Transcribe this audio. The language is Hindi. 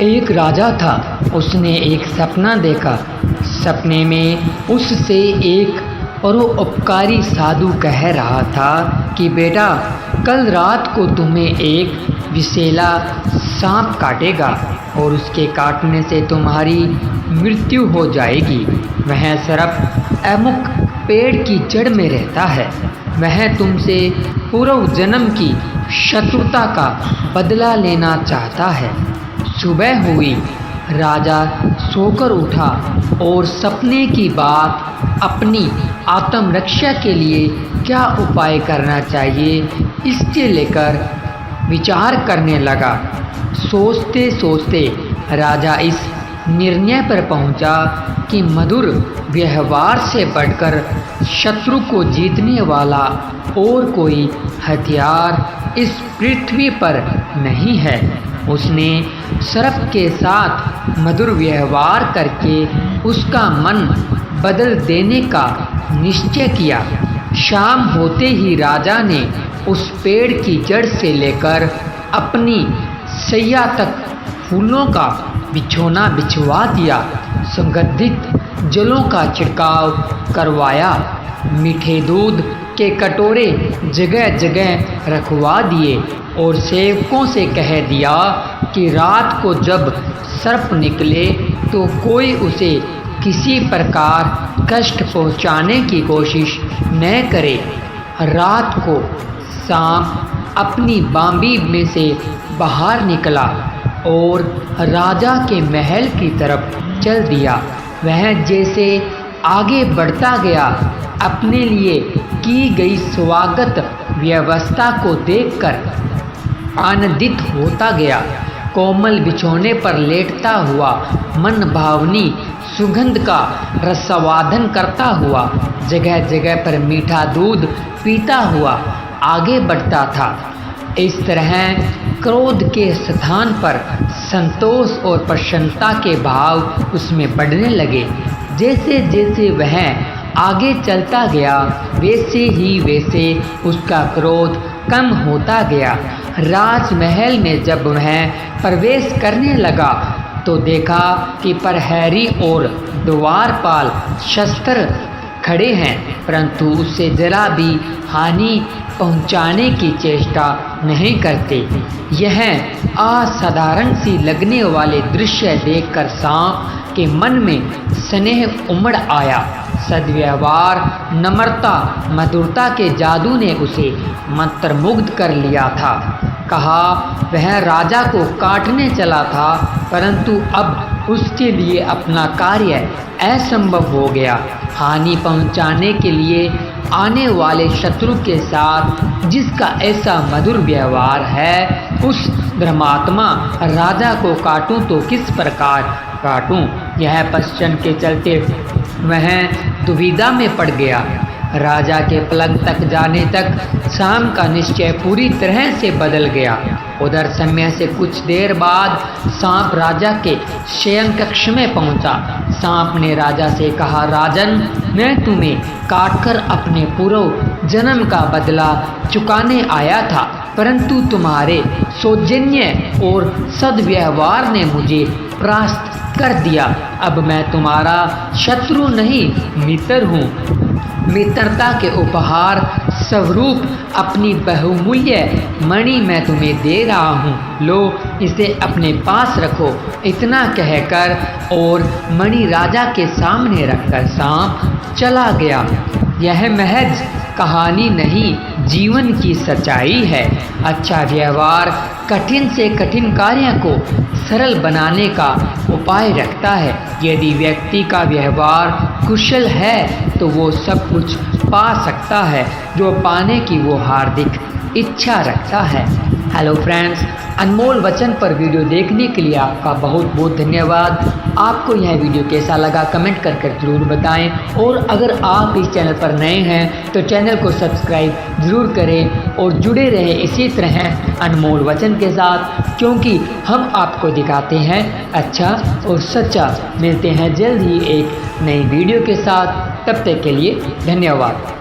एक राजा था। उसने एक सपना देखा। सपने में उससे एक परोपकारी साधु कह रहा था कि बेटा, कल रात को तुम्हें एक विषैला सांप काटेगा और उसके काटने से तुम्हारी मृत्यु हो जाएगी। वह सर्प अमुक पेड़ की जड़ में रहता है। वह तुमसे पूर्व जन्म की शत्रुता का बदला लेना चाहता है। सुबह हुई। राजा सोकर उठा और सपने की बात अपनी आत्मरक्षा के लिए क्या उपाय करना चाहिए इसके लेकर विचार करने लगा। सोचते सोचते राजा इस निर्णय पर पहुंचा कि मधुर व्यवहार से बढ़कर शत्रु को जीतने वाला और कोई हथियार इस पृथ्वी पर नहीं है। उसने सर्प के साथ मधुर व्यवहार करके उसका मन बदल देने का निश्चय किया। शाम होते ही राजा ने उस पेड़ की जड़ से लेकर अपनी सैया तक फूलों का बिछौना बिछवा दिया। सुगंधित जलों का छिड़काव करवाया। मीठे दूध के कटोरे जगह जगह रखवा दिए और सेवकों से कह दिया कि रात को जब सर्प निकले तो कोई उसे किसी प्रकार कष्ट पहुंचाने की कोशिश न करे। रात को सांप अपनी बांबी में से बाहर निकला और राजा के महल की तरफ चल दिया। वह जैसे आगे बढ़ता गया, अपने लिए की गई स्वागत व्यवस्था को देखकर आनंदित होता गया। कोमल बिछौने पर लेटता हुआ मन भावनी सुगंध का रसावादन करता हुआ जगह जगह पर मीठा दूध पीता हुआ आगे बढ़ता था। इस तरह क्रोध के स्थान पर संतोष और प्रसन्नता के भाव उसमें बढ़ने लगे। जैसे जैसे वह आगे चलता गया वैसे उसका क्रोध कम होता गया। राजमहल में जब वह प्रवेश करने लगा तो देखा कि प्रहरी और द्वारपाल शस्त्र खड़े हैं, परंतु उससे जरा भी हानि पहुंचाने की चेष्टा नहीं करते। यह असाधारण सी लगने वाले दृश्य देखकर सांप के मन में स्नेह उमड़ आया। सद्व्यवहार, नम्रता, मधुरता के जादू ने उसे मंत्रमुग्ध कर लिया था। कहा वह राजा को काटने चला था, परंतु अब उसके लिए अपना कार्य असंभव हो गया। हानि पहुंचाने के लिए आने वाले शत्रु के साथ जिसका ऐसा मधुर व्यवहार है, उस धर्मात्मा राजा को काटूं तो किस प्रकार काटूं? यह पश्चन के चलते वह दुविधा में पड़ गया। राजा के पलंग तक जाने तक शाम का निश्चय पूरी तरह से बदल गया। उधर समय से कुछ देर बाद सांप राजा के शयन कक्ष में पहुंचा। सांप ने राजा से कहा, राजन, मैं तुम्हें काटकर अपने पूर्व जन्म का बदला चुकाने आया था, परंतु तुम्हारे सौजन्य और सद्व्यवहार ने मुझे परास्त कर दिया। अब मैं तुम्हारा शत्रु नहीं, मित्र हूँ। मित्रता के उपहार स्वरूप अपनी बहुमूल्य मणि मैं तुम्हें दे रहा हूँ, लो इसे अपने पास रखो। इतना कहकर और मणि राजा के सामने रखकर सांप चला गया। यह महज कहानी नहीं, जीवन की सच्चाई है। अच्छा व्यवहार कठिन से कठिन कार्य को सरल बनाने का उपाय रखता है। यदि व्यक्ति का व्यवहार कुशल है तो वो सब कुछ पा सकता है जो पाने की वो हार्दिक इच्छा रखता है। हेलो फ्रेंड्स, अनमोल वचन पर वीडियो देखने के लिए आपका बहुत बहुत धन्यवाद। आपको यह वीडियो कैसा लगा कमेंट कर ज़रूर बताएं, और अगर आप इस चैनल पर नए हैं तो चैनल को सब्सक्राइब ज़रूर करें और जुड़े रहें इसी तरह अनमोल वचन के साथ, क्योंकि हम आपको दिखाते हैं अच्छा और सच्चा। मिलते हैं जल्द ही एक नई वीडियो के साथ, तब तक के लिए धन्यवाद।